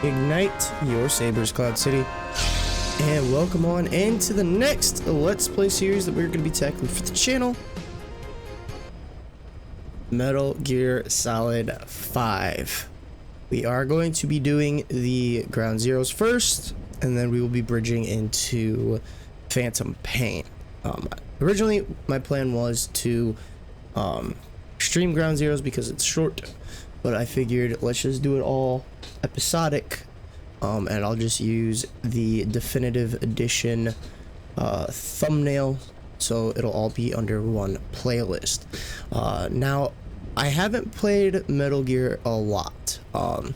Ignite your sabers, Cloud City, and welcome on into the next Let's Play series that we're going to be tackling for the channel. Metal Gear Solid 5. We are going to be doing the Ground Zeroes first, and then we will be bridging into Phantom Pain. Originally, my plan was to stream Ground Zeroes because it's short, but I figured let's just do it all episodic, and I'll just use the definitive edition thumbnail, so it'll all be under one playlist. Now, I haven't played Metal Gear a lot. I've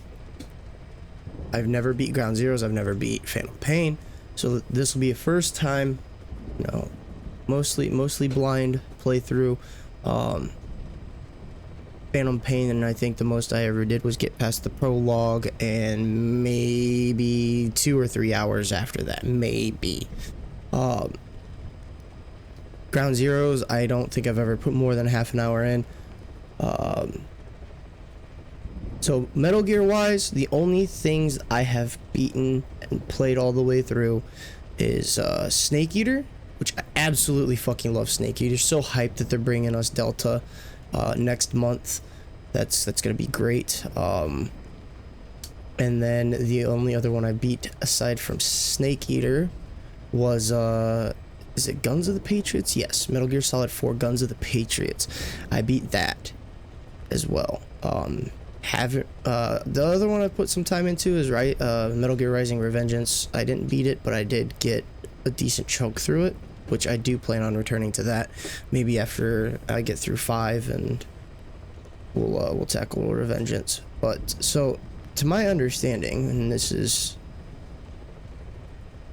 never beat Ground Zeroes, I've never beat Phantom Pain, so this will be a first time, you know, mostly blind playthrough. Phantom Pain, and I think the most I ever did was get past the prologue, and maybe 2 or 3 hours after that, maybe. Ground Zeroes, I don't think I've ever put more than half an hour in. So Metal Gear wise, the only things I have beaten and played all the way through is Snake Eater, which I absolutely fucking love. Snake Eater, so hyped that they're bringing us Delta next month. That's gonna be great. And then the only other one I beat aside from Snake Eater was is it Guns of the Patriots? Yes, Metal Gear Solid 4 Guns of the Patriots. I beat that as well. The other one I put some time into is Metal Gear Rising: Revengeance. I didn't beat it, but I did get a decent chunk through it, which I do plan on returning to that maybe after I get through 5, and we'll tackle Revengeance. But so, to my understanding, and this is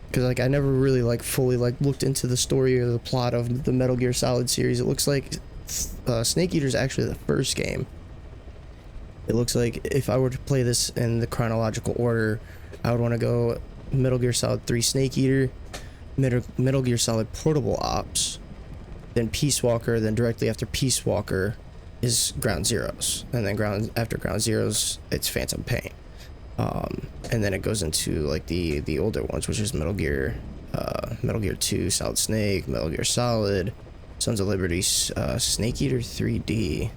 because I never really fully looked into the story or the plot of the Metal Gear Solid series. It looks like Snake Eater is actually the first game. It looks like if I were to play this in the chronological order, I would want to go Metal Gear Solid 3 Snake Eater, Metal Gear Solid Portable Ops, then Peace Walker, then directly after Peace Walker is Ground Zeroes, and then after Ground Zeroes it's Phantom Pain, and then it goes into the older ones, which is Metal Gear 2 Solid Snake, Metal Gear Solid, Sons of Liberty, Snake Eater 3D.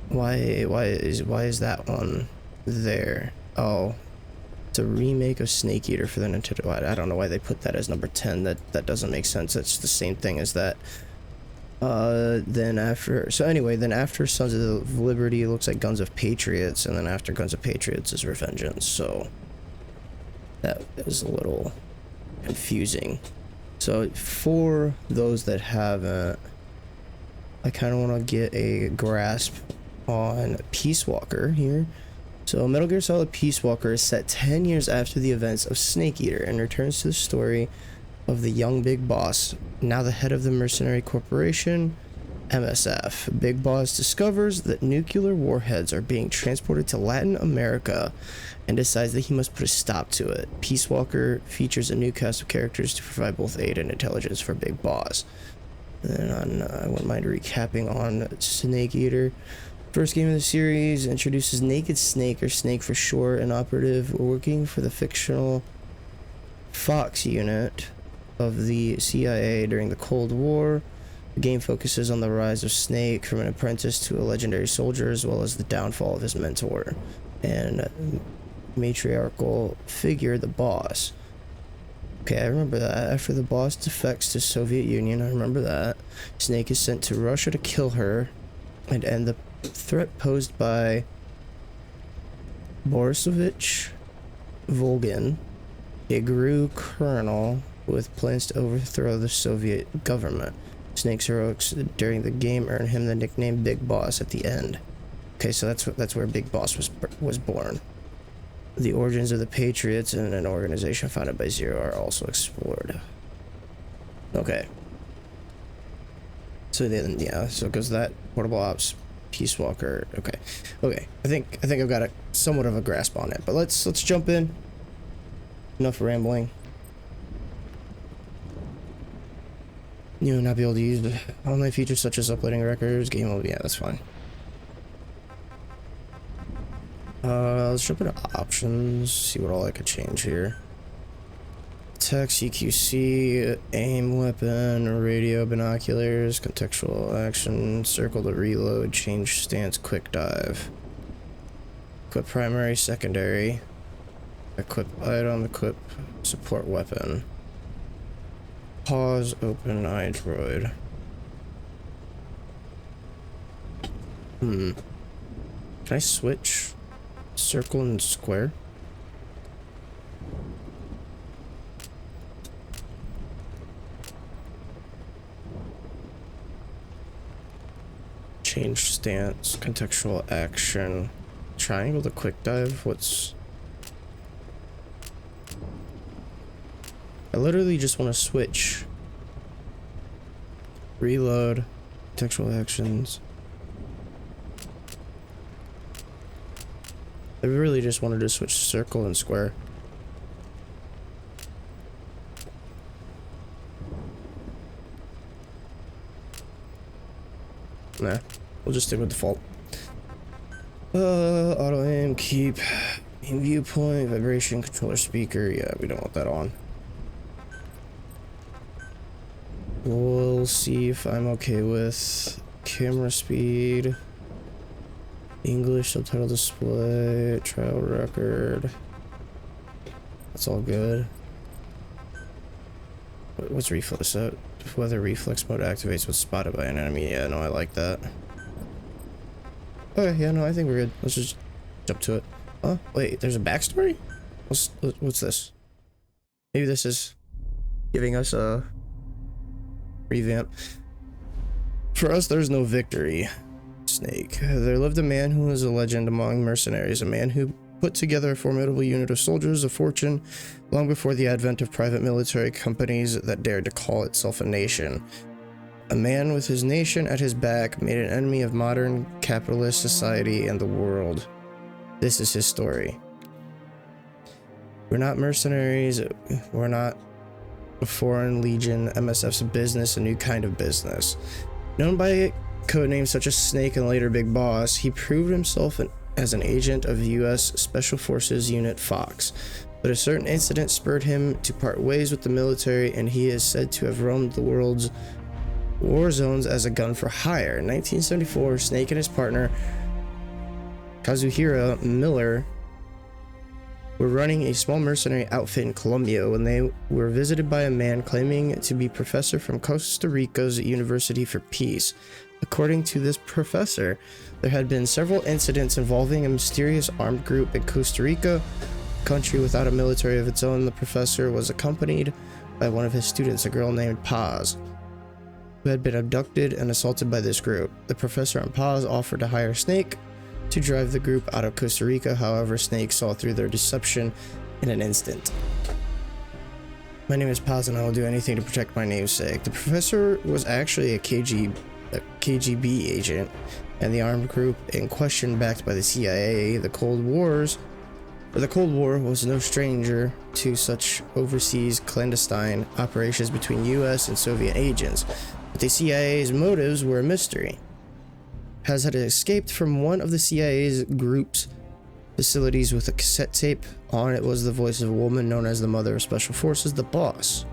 Why is that one there? Oh, it's a remake of Snake Eater for the Nintendo. I don't know why they put that as number 10. That doesn't make sense. It's the same thing as that. Then after Sons of Liberty, it looks like Guns of Patriots, and then after Guns of Patriots is Revengeance. So that is a little confusing. So for those that haven't, I kind of want to get a grasp on Peace Walker here. So Metal Gear Solid Peace Walker is set 10 years after the events of Snake Eater and returns to the story of the young Big Boss, now the head of the mercenary corporation MSF. Big Boss discovers that nuclear warheads are being transported to Latin America and decides that he must put a stop to it. Peace Walker features a new cast of characters to provide both aid and intelligence for Big Boss. And I wouldn't mind recapping on Snake Eater. First game of the series introduces Naked Snake, or Snake for short, an operative working for the fictional Fox unit of the CIA during the Cold War. The game focuses on the rise of Snake from an apprentice to a legendary soldier, as well as the downfall of his mentor and matriarchal figure, the Boss. Okay, I remember that. After the Boss defects to Soviet Union, I remember that. Snake is sent to Russia to kill her and end the threat posed by Borisovich Volgin, a GRU colonel with plans to overthrow the Soviet government. Snake's heroics during the game earned him the nickname Big Boss at the end. Okay, so that's where Big Boss was born. The origins of the Patriots and an organization founded by Zero are also explored. Okay. So then, yeah, so it goes that, Portable Ops, Peace Walker. Okay. I think I've got somewhat of a grasp on it, but let's jump in. Enough rambling. You will not be able to use online features such as uploading records, game mode. Yeah, that's fine. Let's jump into options, see what all I could change here. Attack, CQC, aim weapon, radio, binoculars, contextual action, circle to reload, change stance, quick dive. Equip primary, secondary. Equip item, equip support weapon. Pause, open iDroid. Can I switch circle and square? Change stance, contextual action, triangle to quick dive. What's... I literally just want to switch. Reload, contextual actions. I really just wanted to switch circle and square. Nah, we'll just stick with default. Auto aim, keep, aim viewpoint, vibration, controller speaker. Yeah, we don't want that on. We'll see if I'm okay with camera speed, English subtitle display, trial record. That's all good. What's reflex? Whether reflex mode activates when spotted by an enemy. Yeah, no, I like that. Okay, yeah, no, I think we're good. Let's just jump to it. Oh, wait, there's a backstory? What's this? Maybe this is giving us a revamp. For us, there's no victory, Snake. There lived a man who was a legend among mercenaries, a man who put together a formidable unit of soldiers of fortune long before the advent of private military companies that dared to call itself a nation. A man with his nation at his back made an enemy of modern capitalist society and the world. This is his story. We're not mercenaries, we're not a foreign legion. MSF's business, a new kind of business. Known by codenames such as Snake and later Big Boss, he proved himself as an agent of the U.S. Special Forces Unit Fox. But a certain incident spurred him to part ways with the military, and he is said to have roamed the world's war zones as a gun for hire. In 1974, Snake and his partner, Kazuhira Miller, were running a small mercenary outfit in Colombia when they were visited by a man claiming to be professor from Costa Rica's University for Peace. According to this professor, there had been several incidents involving a mysterious armed group in Costa Rica, a country without a military of its own. The professor was accompanied by one of his students, a girl named Paz, who had been abducted and assaulted by this group. The professor and Paz offered to hire Snake to drive the group out of Costa Rica. However, Snake saw through their deception in an instant. My name is Paz and I will do anything to protect my namesake. The professor was actually a KGB agent, and the armed group in question, backed by the CIA. The Cold War was no stranger to such overseas clandestine operations between US and Soviet agents, but the CIA's motives were a mystery. Paz had escaped from one of the CIA's group's facilities with a cassette tape. On it was the voice of a woman known as the Mother of Special Forces, the Boss.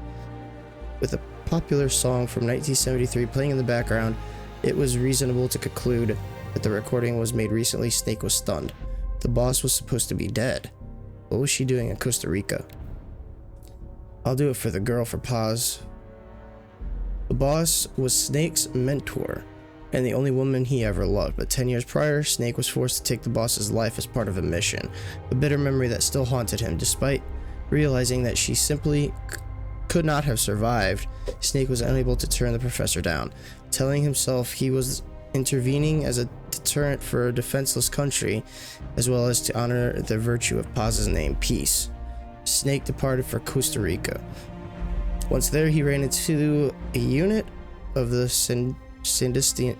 With a popular song from 1973 playing in the background, it was reasonable to conclude that the recording was made recently. Snake was stunned. The Boss was supposed to be dead. What was she doing in Costa Rica? I'll do it for the girl, for Paz. The Boss was Snake's mentor and the only woman he ever loved, but 10 years prior, Snake was forced to take the Boss's life as part of a mission, a bitter memory that still haunted him. Despite realizing that she simply could not have survived, Snake was unable to turn the professor down, telling himself he was intervening as a deterrent for a defenseless country, as well as to honor the virtue of Paz's name, Peace. Snake departed for Costa Rica. Once there, he ran into a unit of the Sandistia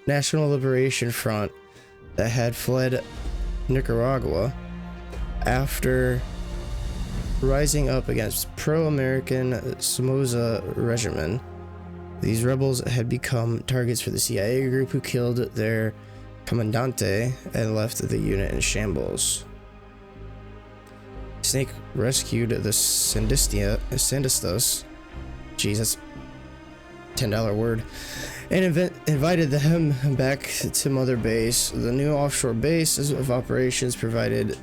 National Liberation Front that had fled Nicaragua after rising up against pro-American Somoza regime. These rebels had become targets for the CIA group, who killed their Commandante and left the unit in shambles. Snake rescued the Sandistas, Jesus, $10 word, and invited them back to Mother Base, the new offshore base of operations provided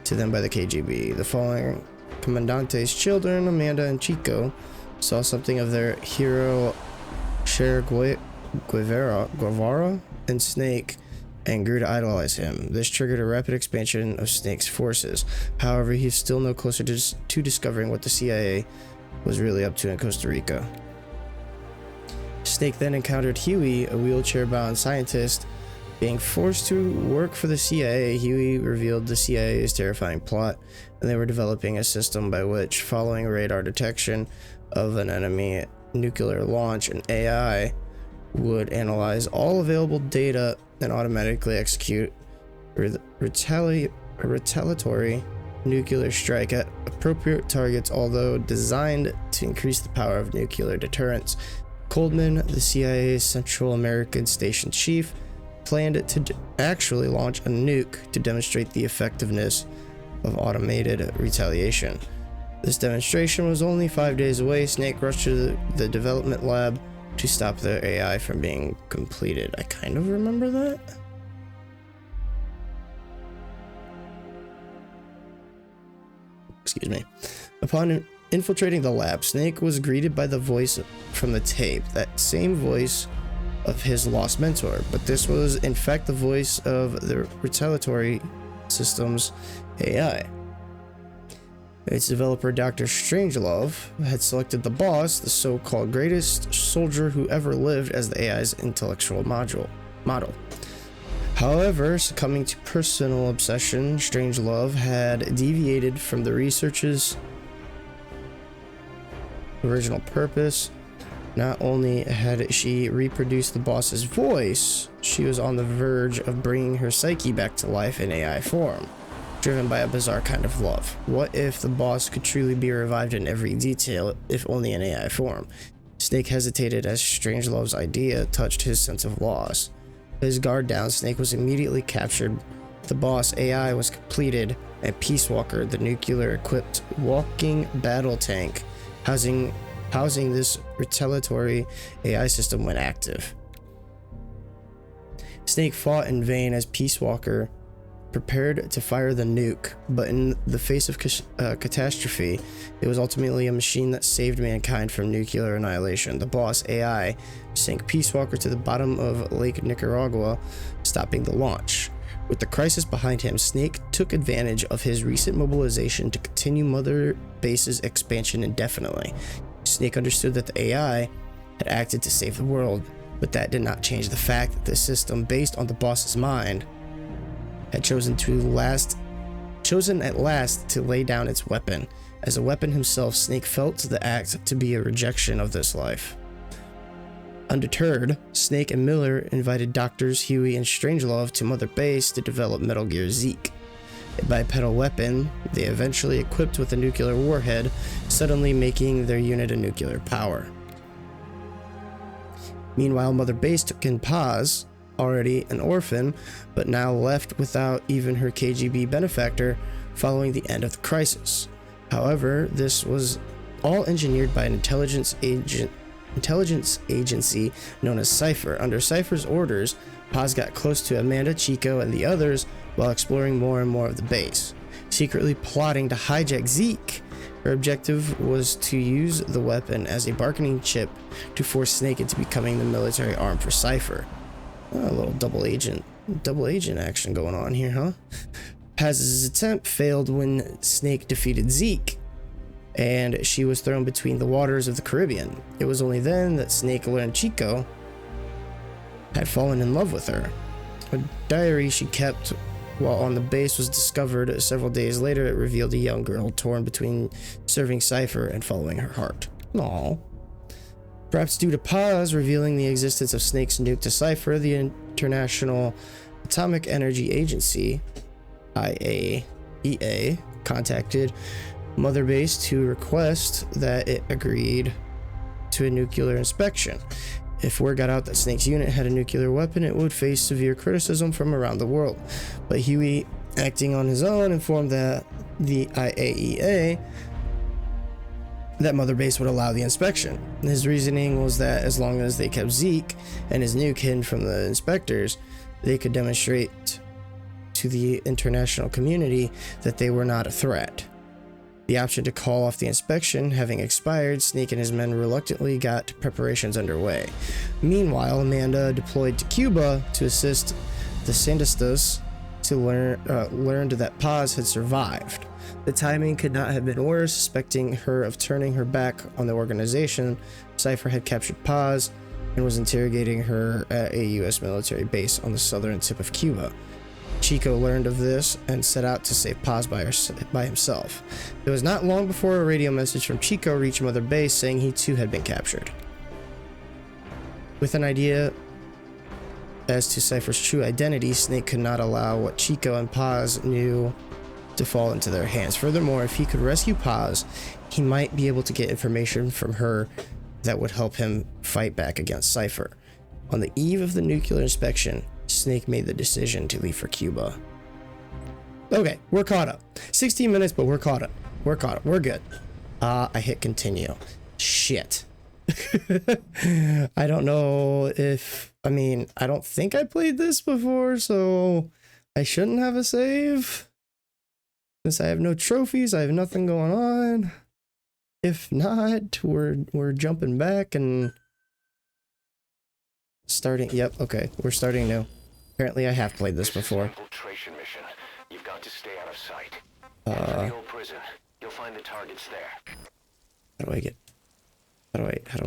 to them by the KGB. The following Commandante's children, Amanda and Chico, saw something of their hero Cher Guevara and Snake and grew to idolize him. This triggered a rapid expansion of Snake's forces. However, he's still no closer to discovering what the CIA was really up to in Costa Rica. Snake then encountered Huey, a wheelchair-bound scientist. Being forced to work for the CIA, Huey revealed the CIA's terrifying plot, and they were developing a system by which, following radar detection of an enemy nuclear launch, an AI would analyze all available data and automatically execute a retaliatory nuclear strike at appropriate targets, although designed to increase the power of nuclear deterrence. Coleman, the CIA's Central American station chief, planned to actually launch a nuke to demonstrate the effectiveness of automated retaliation. This demonstration was only 5 days away. Snake rushed to the development lab to stop the AI from being completed. I kind of remember that. Excuse me. Upon infiltrating the lab, Snake was greeted by the voice from the tape, that same voice of his lost mentor, but this was in fact the voice of the retaliatory system's AI. Its developer, Dr. Strangelove, had selected the boss, the so-called greatest soldier who ever lived, as the AI's intellectual model. However, succumbing to personal obsession, Strangelove had deviated from the research's original purpose. Not only had she reproduced the boss's voice, she was on the verge of bringing her psyche back to life in AI form, driven by a bizarre kind of love. What if the boss could truly be revived in every detail, if only in AI form? Snake hesitated as Strangelove's idea touched his sense of loss. His guard down, Snake was immediately captured. The boss AI was completed, and Peace Walker, the nuclear-equipped walking battle tank, housing this retaliatory AI system, went active. Snake fought in vain as Peace Walker prepared to fire the nuke, but in the face of catastrophe, it was ultimately a machine that saved mankind from nuclear annihilation. The boss AI sank Peace Walker to the bottom of Lake Nicaragua, stopping the launch. With the crisis behind him, Snake took advantage of his recent mobilization to continue Mother Base's expansion indefinitely. Snake understood that the AI had acted to save the world, but that did not change the fact that the system, based on the boss's mind, had chosen at last to lay down its weapon. As a weapon himself, Snake felt the act to be a rejection of this life. Undeterred, Snake and Miller invited Doctors Huey and Strangelove to Mother Base to develop Metal Gear Zeke, a bipedal weapon they eventually equipped with a nuclear warhead, suddenly making their unit a nuclear power. Meanwhile, Mother Base took in Paz, already an orphan, but now left without even her KGB benefactor following the end of the crisis. However, this was all engineered by an intelligence agency known as Cypher. Under Cypher's orders, Paz got close to Amanda, Chico, and the others while exploring more and more of the base, secretly plotting to hijack Zeke. Her objective was to use the weapon as a bargaining chip to force Snake into becoming the military arm for Cypher. A little double agent action going on here, huh? Paz's attempt failed when Snake defeated Zeke, and she was thrown between the waters of the Caribbean. It was only then that Snake learned Chico had fallen in love with her. A diary she kept while on the base was discovered several days later. It revealed a young girl torn between serving Cypher and following her heart. Aww. Perhaps due to Paz revealing the existence of Snake's nuke to Cypher, the International Atomic Energy Agency, to a nuclear inspection. If word got out that Snake's unit had a nuclear weapon, it would face severe criticism from around the world. But Huey, acting on his own, informed that the IAEA that Mother Base would allow the inspection. His reasoning was that as long as they kept Zeke and his nuke hidden from the inspectors, they could demonstrate to the international community that they were not a threat. The option to call off the inspection having expired, Snake and his men reluctantly got preparations underway. Meanwhile, Amanda deployed to Cuba to assist the Sandistas to learned that Paz had survived. The timing could not have been worse. Suspecting her of turning her back on the organization, Cypher had captured Paz and was interrogating her at a U.S. military base on the southern tip of Cuba. Chico learned of this and set out to save Paz by himself. It was not long before a radio message from Chico reached Mother Base saying he too had been captured. With an idea as to Cypher's true identity, Snake could not allow what Chico and Paz knew to fall into their hands. Furthermore, if he could rescue Paz, he might be able to get information from her that would help him fight back against Cypher. On the eve of the nuclear inspection, Snake made the decision to leave for Cuba. Okay, we're caught up. 16 minutes, but we're caught up. We're caught up. We're good. I hit continue. Shit. I don't know if... I mean, I don't think I played this before, so I shouldn't have a save. Since I have no trophies, I have nothing going on. If not, we're jumping back and starting. Yep, okay, we're starting new. Apparently, I have played this before. Infiltration mission. You've got to stay out of sight. Enter the old prison. You'll find the targets there. How do I get? How do I? How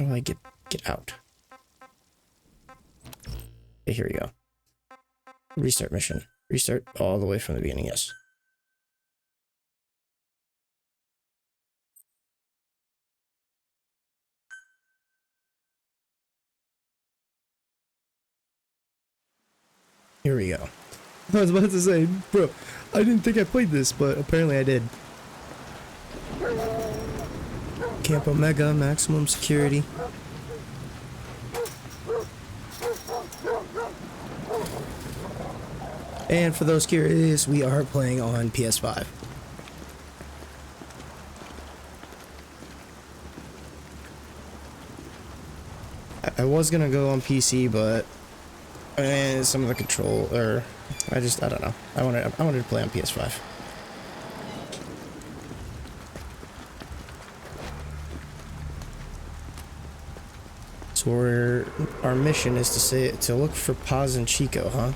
do I get out? Okay, here we go. Restart mission. Restart all the way from the beginning, yes. Here we go. I was about to say, bro, I didn't think I played this, but apparently I did. Camp Omega, maximum security. And for those curious, we are playing on PS5. I was gonna go on PC, but some of the control, or I don't know. I wanted to play on PS5. So our mission is to look for Paz and Chico, huh?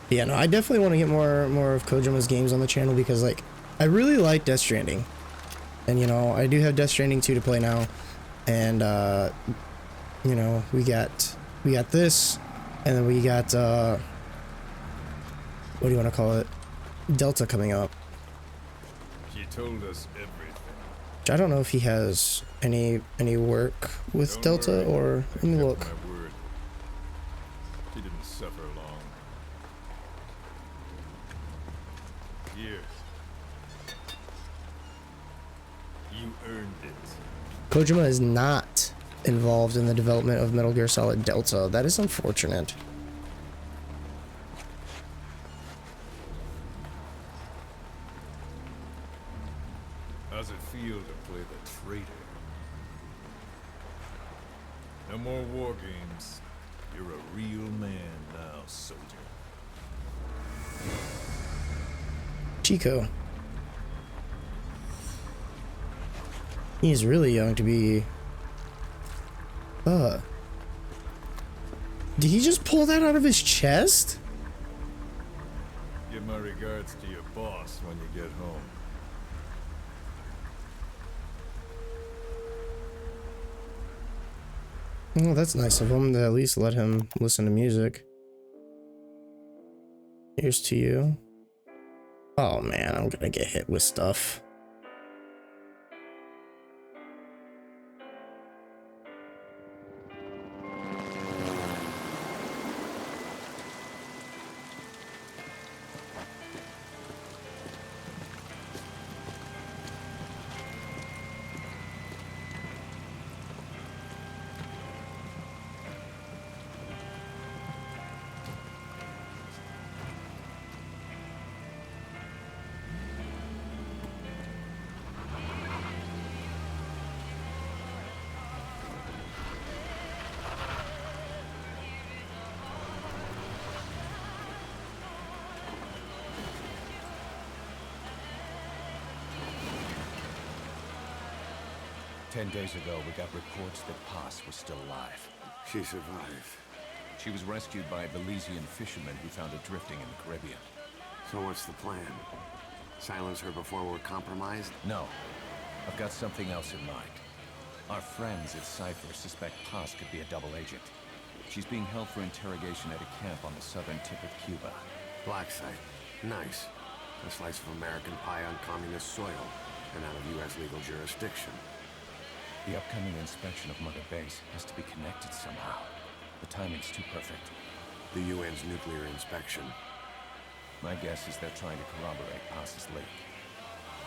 Yeah, no, I definitely want to get more of Kojima's games on the channel because, like, I really like Death Stranding. And, you know, I do have Death Stranding 2 to play now. And, you know, we got this, and then we got, what do you want to call it? Delta coming up. She told us everything. I don't know if he has any work with Don't Delta, worry. or let me look. My word. She didn't suffer long. Here. You earned it. Kojima is not involved in the development of Metal Gear Solid Delta. That is unfortunate. How's it feel to play the traitor? No more war games. You're a real man now, soldier. Chico. He's really young to be... Did he just pull that out of his chest? Give my regards to your boss when you get home. Well, that's nice of him to at least let him listen to music. Here's to you. Oh man, I'm gonna get hit with stuff. 10 days ago, we got reports that Paz was still alive. She survived. She was rescued by a Belizean fisherman who found her drifting in the Caribbean. So what's the plan? Silence her before we're compromised? No. I've got something else in mind. Our friends at Cypher suspect Paz could be a double agent. She's being held for interrogation at a camp on the southern tip of Cuba. Black site. Nice. A slice of American pie on communist soil, and out of U.S. legal jurisdiction. The upcoming inspection of Mother Base has to be connected somehow. The timing's too perfect. The UN's nuclear inspection. My guess is they're trying to corroborate Paz's leak.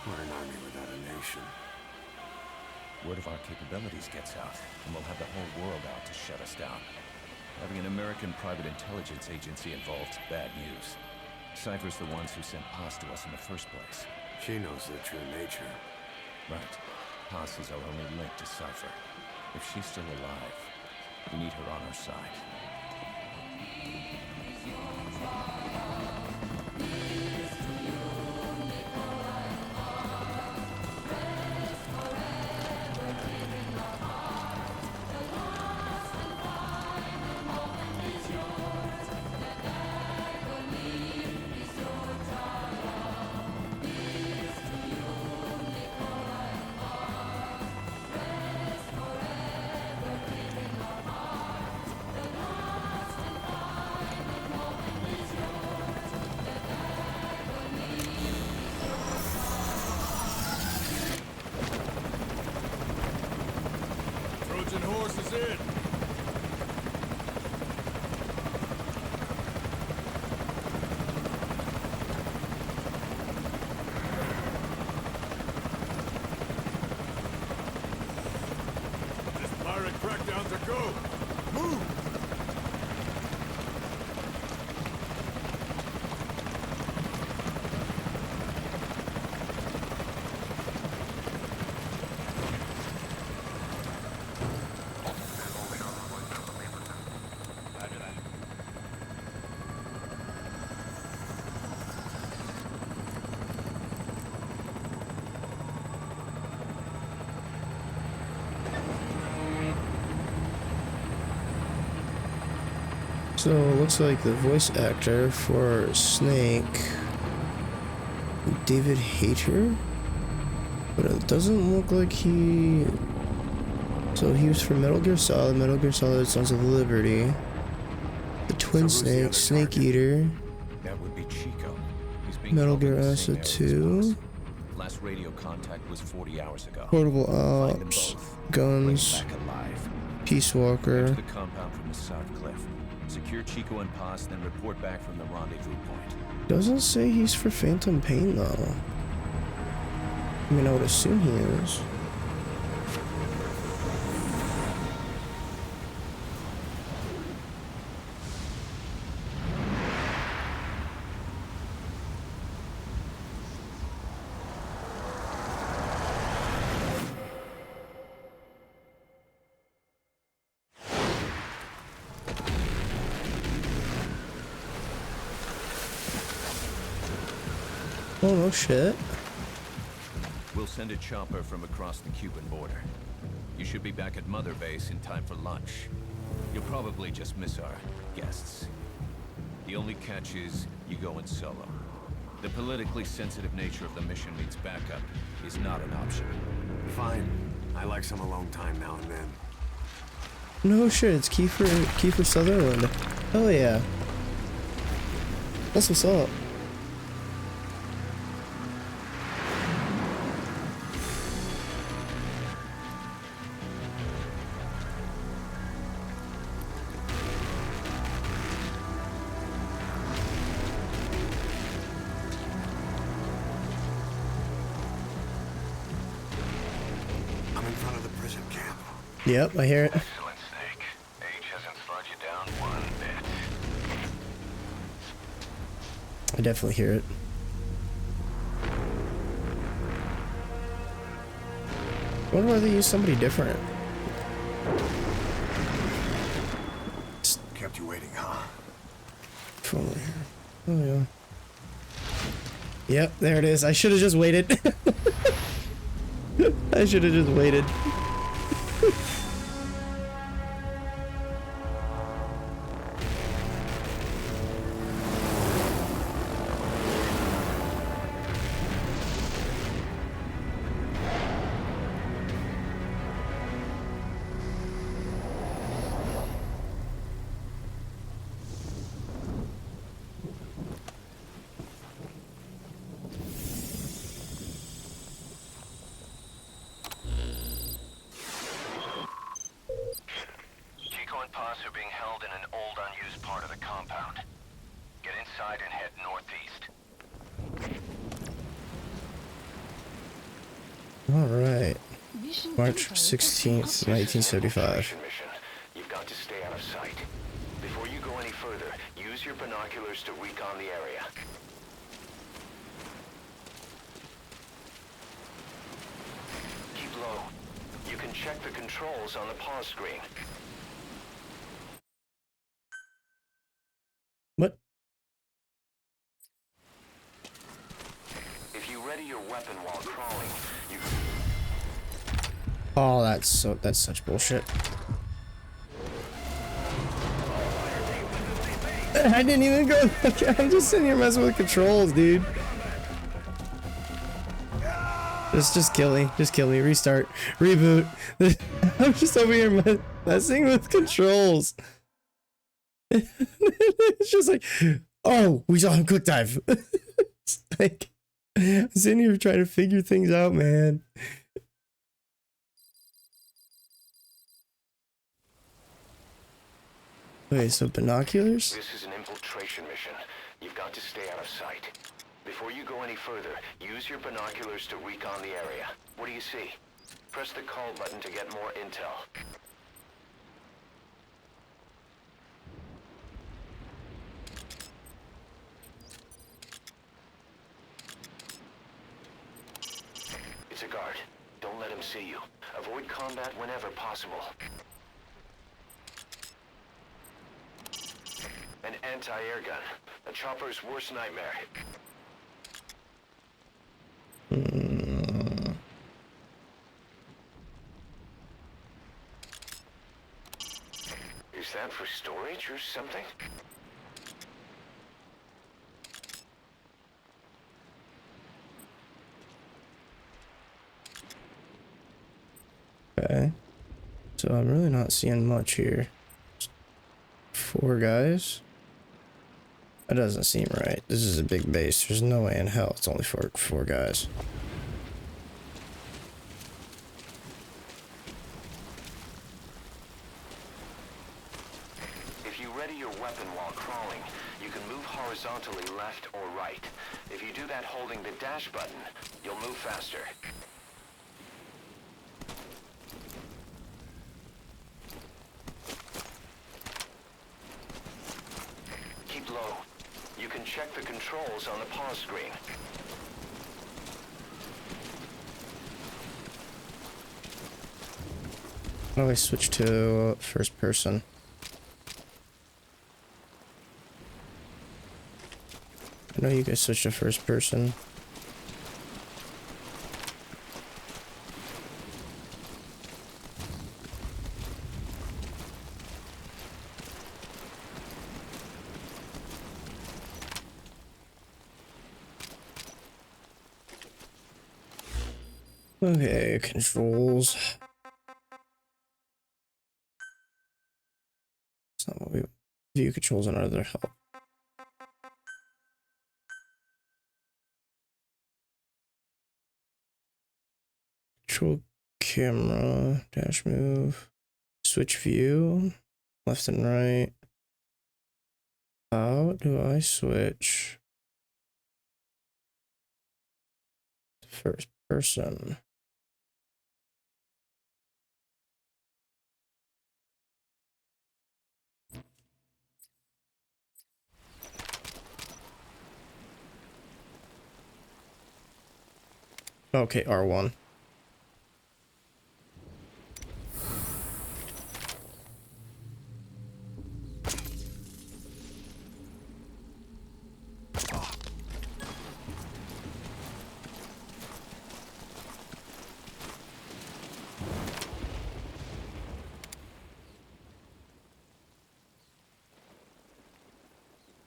We're an army without a nation. Word of our capabilities gets out, and we'll have the whole world out to shut us down. Having an American private intelligence agency involved is bad news. Cypher's the ones who sent Paz to us in the first place. She knows their true nature. Right. Paz is our only link to Cypher. If she's still alive, we need her on our side. Trojan horse is in. This pirate crackdown's a go. Move! So it looks like the voice actor for Snake, David Hayter, but it doesn't look like he. So he was for Metal Gear Solid, Sons of Liberty, the Twin So who's the Snake, other Snake target? Eater, That would be Chico. He's being Metal held in Gear the same Acid area as 2, Paz. Last radio contact was 40 hours ago. Portable Find them Ops, both. Guns, Bring them back alive. Peace Go to Walker. the compound from the South Cliff. Secure Chico and Paz, then report back from the rendezvous point. Doesn't say he's for Phantom Pain though. I mean, I would assume he is. Oh no shit. We'll send a chopper from across the Cuban border. You should be back at Mother Base in time for lunch. You'll probably just miss our guests. The only catch is you go in solo. The politically sensitive nature of the mission means backup is not an option. Fine. I like some alone time now and then. No shit, it's Kiefer Sutherland. Oh yeah. That's what's up. I'm in front of the prison camp. Yep, I hear it. Excellent, Snake. Age hasn't slowed you down one bit. I definitely hear it. I wonder why they use somebody different. Kept you waiting, huh? Phone right here. Oh yeah. Yep, there it is. I should have just waited. I should have just waited. Chico and Paz are being held in an old unused part of the compound. Get inside and head northeast. All right. Mission March info 16th, complete. 1975. Mission. You've got to stay out of sight. Before you go any further, use your binoculars to recon the area. Keep low. You can check the controls on the pause screen. What? If you ready your weapon while crawling, you Oh, that's such bullshit. I didn't even go. I'm just sitting here messing with controls, dude. Just kill me. Just kill me. Restart. Reboot. I'm just over here messing with controls. It's just like, oh, we saw him quick dive. It's like, I'm sitting here trying to figure things out, man. Wait, so binoculars? This is an infiltration mission. You've got to stay out of sight. Before you go any further, use your binoculars to recon the area. What do you see? Press the call button to get more intel. It's a guard. Don't let him see you. Avoid combat whenever possible. An anti-air gun. A chopper's worst nightmare. Is that for storage or something? Okay. So I'm really not seeing much here. 4 guys? That doesn't seem right. This is a big base. There's no way in hell it's only four guys. If you ready your weapon while crawling, you can move horizontally left or right. If you do that holding the dash button, you'll move faster. Keep low. You can check the controls on the pause screen. How do I switch to first person? I know you guys switched to first person. Okay, controls. That's not what we view controls and other help. Control camera, dash move, switch view, left and right. How do I switch to first person? Okay, R1.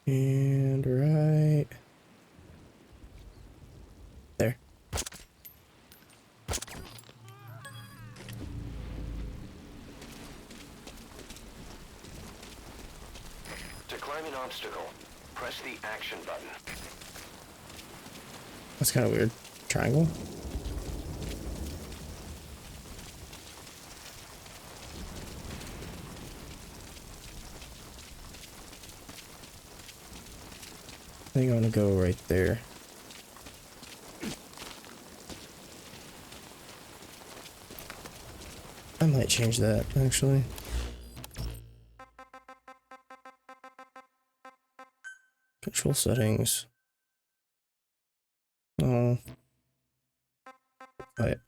And right there. To climb an obstacle, press the action button. That's kind of weird. Triangle? I think I want to go right there. I might change that, actually. Control settings. Oh. Right.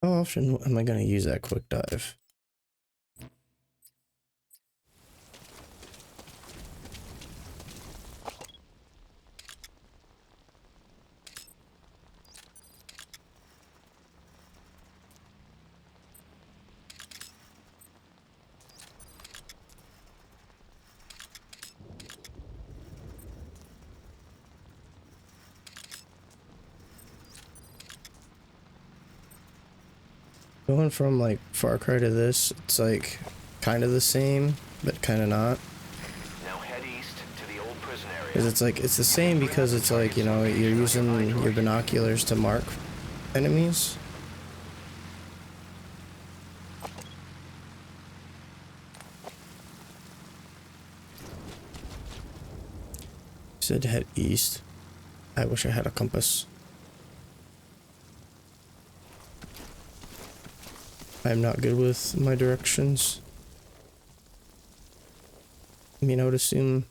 How often am I going to use that quick dive? Going from like Far Cry to this, it's like kind of the same, but kind of not. Now head east to the old prison area. Because it's like, it's the same because it's like, you know, you're using your binoculars to mark enemies. Said to head east. I wish I had a compass. I'm not good with my directions. I mean, I would assume.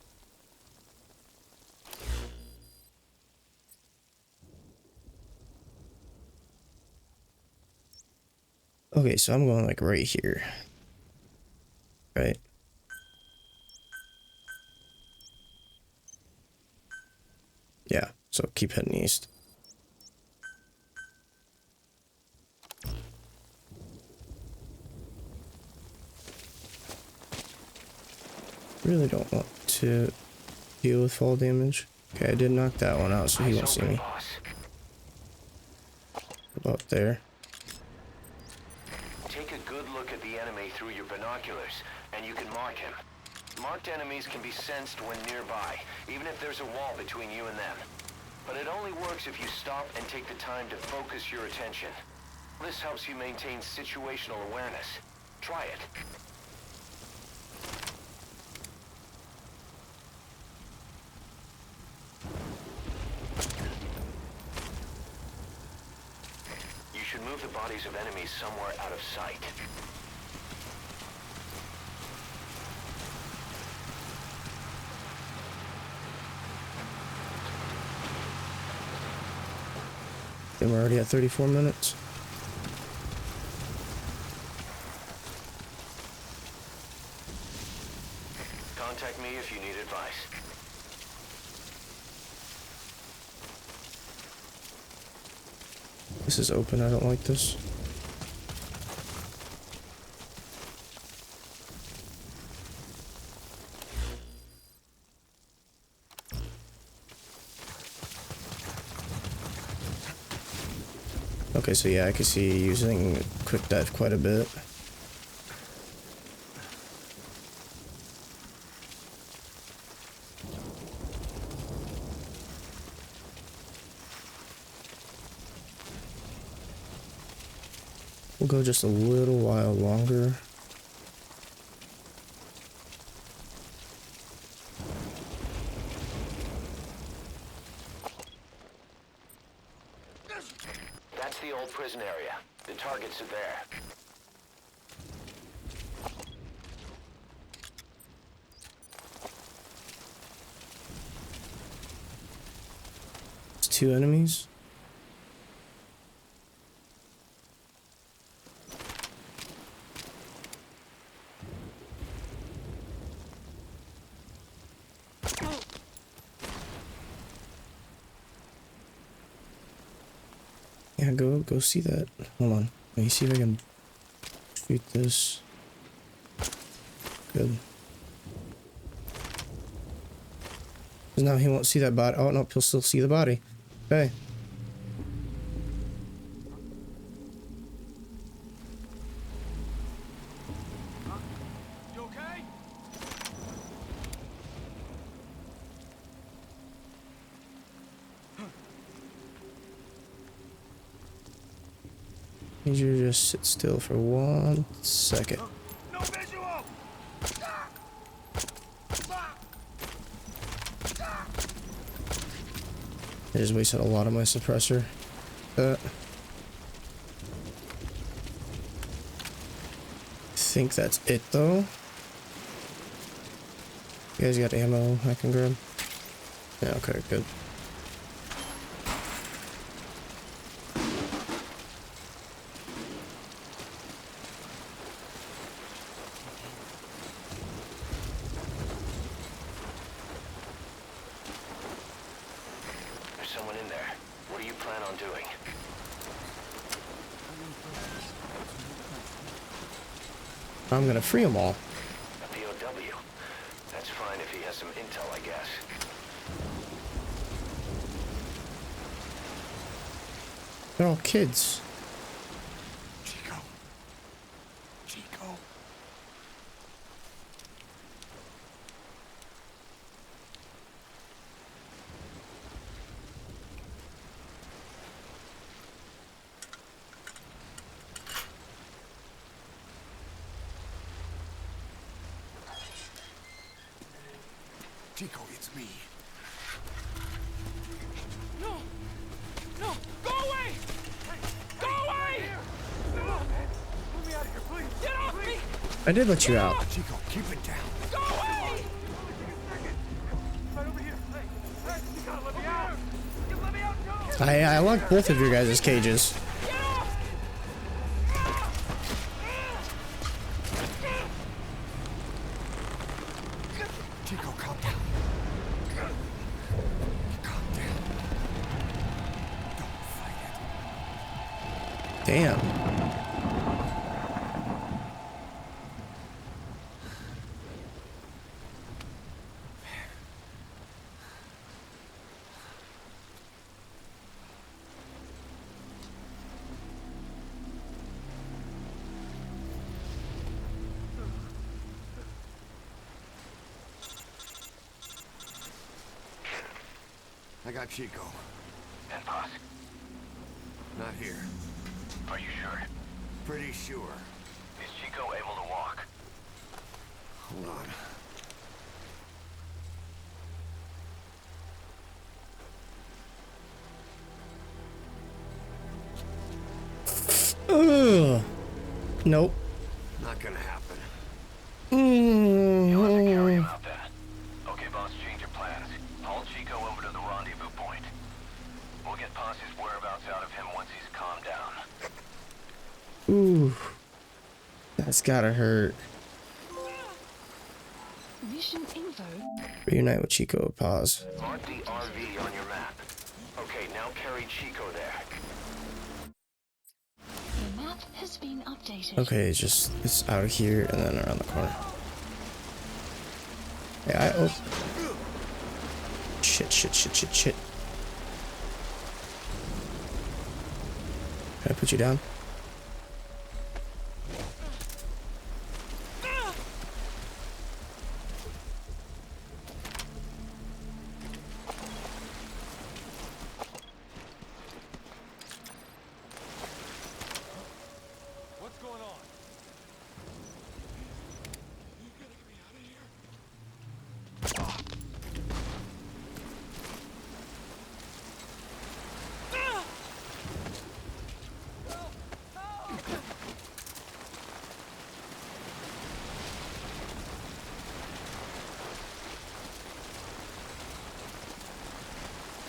Okay, so I'm going like right here. Right? Yeah, so keep heading east. Really don't want to deal with fall damage. Okay, I did knock that one out, so he won't see me. About there. Take a good look at the enemy through your binoculars, and you can mark him. Marked enemies can be sensed when nearby, even if there's a wall between you and them. But it only works if you stop and take the time to focus your attention. This helps you maintain situational awareness. Try it. You should move the bodies of enemies somewhere out of sight. Then we're already at 34 minutes. Contact me if you need advice. This is open, I don't like this. Okay, so yeah, I can see using quick dive quite a bit. We'll go just a little while longer. That's the old prison area. The targets are there. It's 2 enemies. Yeah, go see that. Hold on. Let me see if I can shoot this. Good. 'Cause now he won't see that body. Oh no, he'll still see the body. Okay. You okay? Need you to just sit still for 1 second. No visual! I just wasted a lot of my suppressor. I think that's it though. You guys got ammo I can grab? Yeah, okay, good. There's someone in there. What do you plan on doing? I'm gonna free them all. A POW. That's fine if he has some intel, I guess. They're all kids. Chico. Chico. Chico, it's me. No! No! Go away! Go away! Let me out of here, please! Get off me! I did let you out. Chico, keep it down. Go away! Right over here. Hey, you gotta let me out! You let me out, go! I locked both of your guys' cages. Get off! Chico, calm down. Calm down. Don't fight it. Damn. I got Chico. And Boss, Not here. are you sure? Pretty sure. Is Chico able to walk? Hold on. Ugh. Nope. Not gonna happen. You'll have to carry him out then. Okay, boss, change your plans. Haul Chico over to the rendezvous point. We'll get Posse's whereabouts out of him once he's calmed down. Ooh. That's gotta hurt. Mission info. Reunite with Chico. Pause. Mark the RV on your map. Okay, now carry Chico there. The map has been updated. Okay, it's out here and then around the corner. Yeah, shit. Can I put you down? What's going on?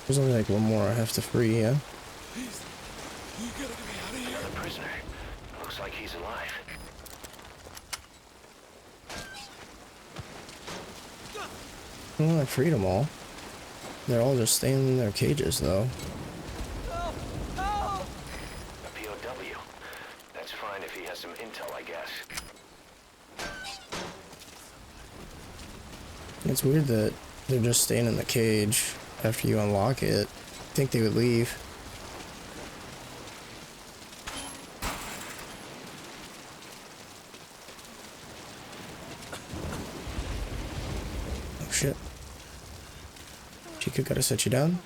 There's only like one more I have to free, yeah? The prisoner. Looks like he's alive. Well, I freed them all. They're all just staying in their cages, though. Help! Help! A POW. That's fine if he has some intel, I guess. It's weird that they're just staying in the cage after you unlock it. I think they would leave. Oh shit. Chico, gotta set you down.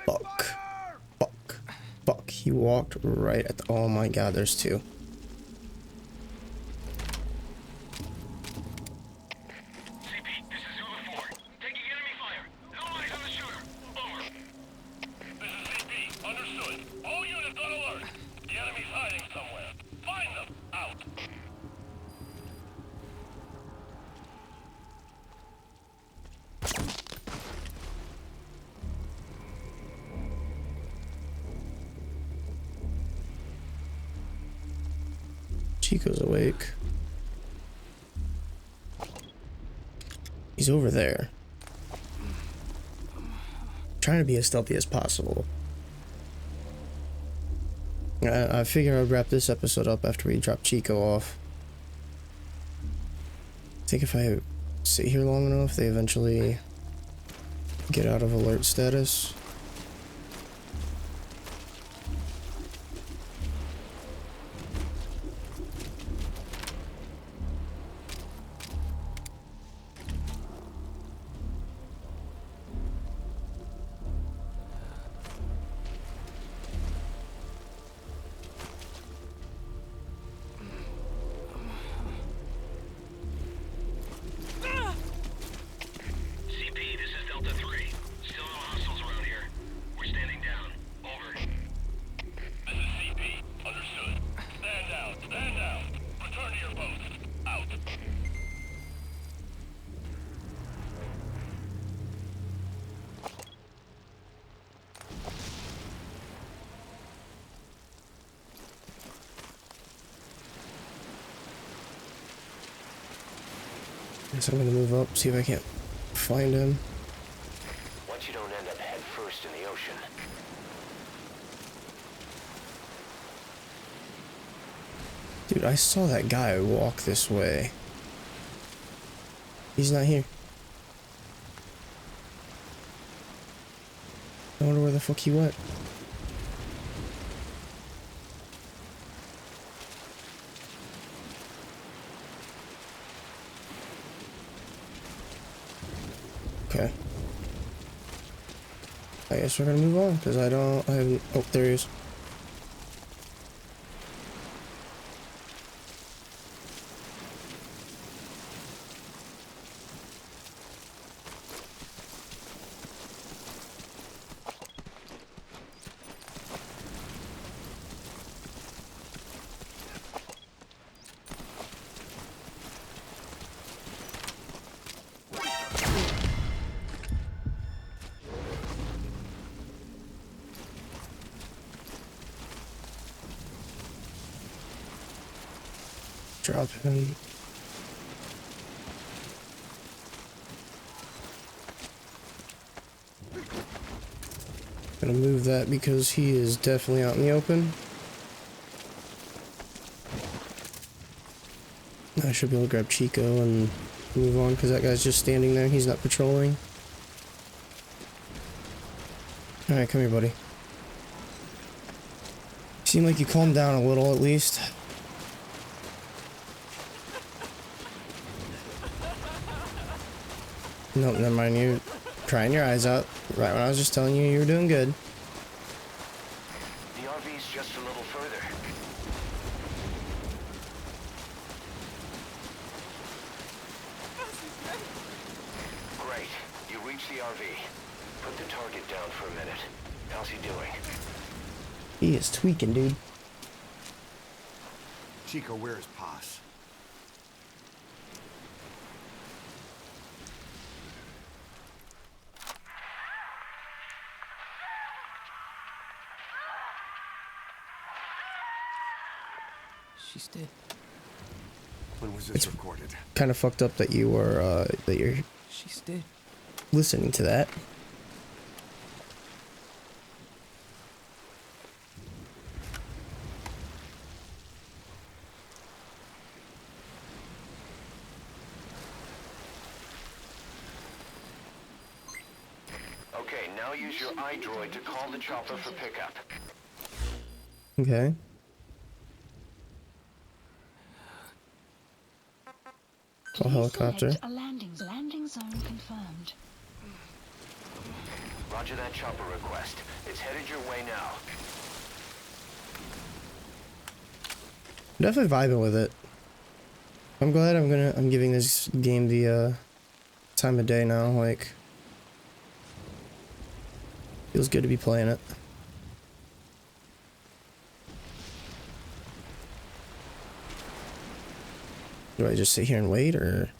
Fuck. Fuck. Fuck. He walked right at the... Oh my god, there's two. CP, this is Zulu 4. Taking enemy fire. No eyes on the shooter. Over. This is CP. Understood. All units on alert. The enemy's hiding somewhere. Find them. Out. Chico's awake. He's over there. Trying to be as stealthy as possible. I figure I'd wrap this episode up after we drop Chico off. I think if I sit here long enough, they eventually get out of alert status. CP, this is Delta 3. Still no hostiles around here. We're standing down. Over. This is CP. Understood. Stand down. Stand down. Return to your post. Out. Guess I'm gonna move up, see if I can't find him. Once you don't end up head first in the ocean. Dude, I saw that guy walk this way. He's not here. I wonder where the fuck he went. Okay. I guess we're gonna move on, because I haven't... Oh, there he is. Drop him. Gonna move that because he is definitely out in the open. I should be able to grab Chico and move on because that guy's just standing there. He's not patrolling. Alright, come here, buddy. Seem like you calmed down a little at least. Nope, never mind. You're crying your eyes out. Right when I was just telling you were doing good. The RV's just a little further. Great. You reached the RV. Put the target down for a minute. How's he doing? He is tweaking, dude. Chico, where's Paz? She's dead. When was this recorded? Kind of fucked up that you were that you're She's dead. listening to that. Okay, now use your iDroid to call the chopper for pickup. Okay. A helicopter. Select a landing zone confirmed. Roger that chopper request. It's headed your way now. Definitely vibing with it. I'm glad I'm giving this game the time of day now. Like, feels good to be playing it. Do I just sit here and wait, or?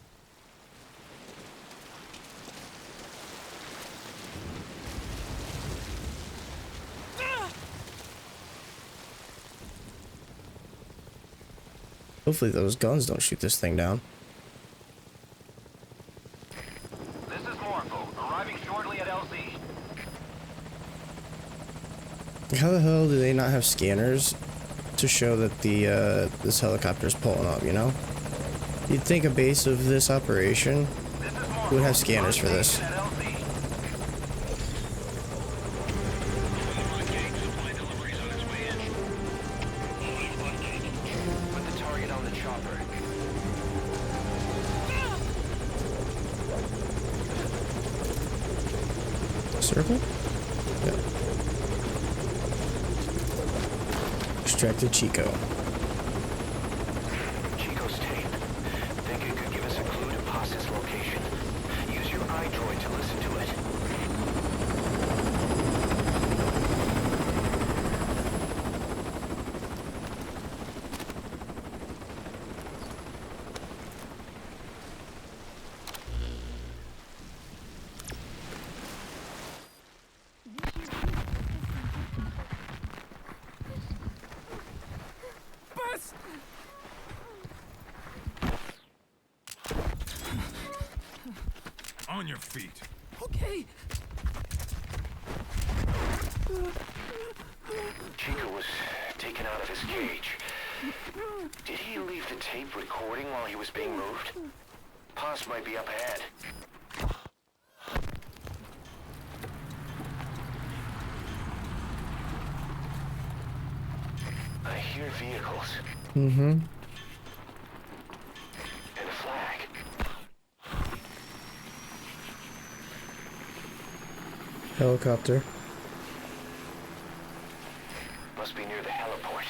Hopefully those guns don't shoot this thing down. This is Morpho, arriving shortly at LZ. How the hell do they not have scanners to show that the this helicopter is pulling up, you know? You'd think a base of this operation would have scanners for this. Put the target on the chopper. Circle? Yeah. Extracted Chico. Chico's tape. Think it could give us a clue to Paz's location. Use your iDroid to listen to it. Bus! On your feet. Okay. Chico was taken out of his cage. Did he leave the tape recording while he was being moved? Paz might be up ahead. I hear vehicles. Mm-hmm. And a flag. Helicopter. Must be near the heliport.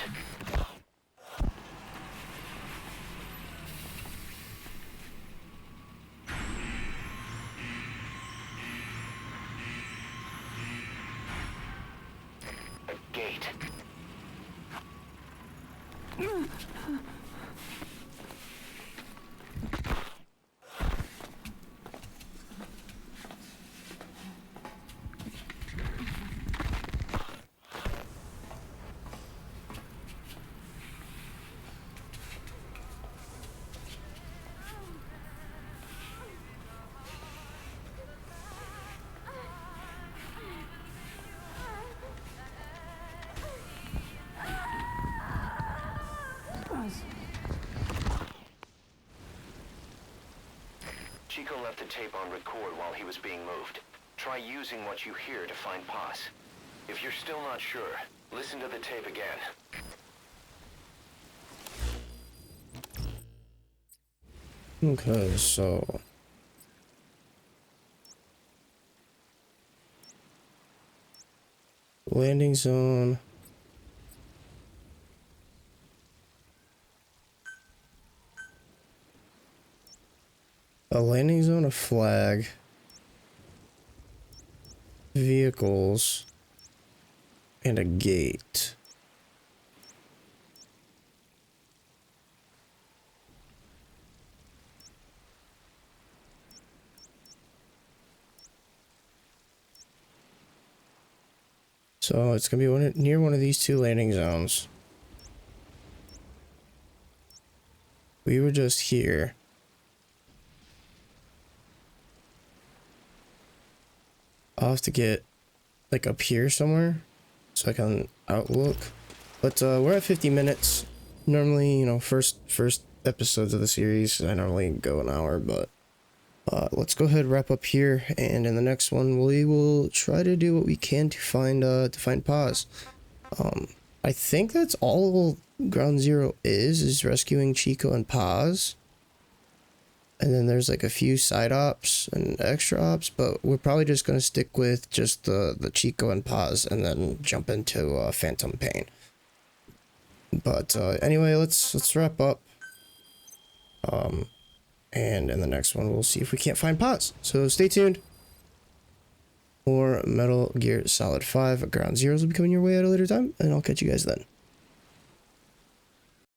A gate. Chico left the tape on record while he was being moved. Try using what you hear to find Paz. If you're still not sure, listen to the tape again. Okay, so landing zone. A landing zone, a flag, vehicles, and a gate. So it's gonna be near one of these two landing zones. we were just here. I'll have to get like up here somewhere so I can outlook. But we're at 50 minutes. Normally, you know, first episodes of the series, I normally go an hour, but let's go ahead and wrap up here, and in the next one we will try to do what we can to find Paz. I think that's all Ground Zero is rescuing Chico and Paz. And then there's like a few side ops and extra ops, but we're probably just gonna stick with just the Chico and Paz, and then jump into Phantom Pain. But anyway, let's wrap up. And in the next one, we'll see if we can't find Paz. So stay tuned. More Metal Gear Solid 5 Ground Zeroes will be coming your way at a later time, and I'll catch you guys then.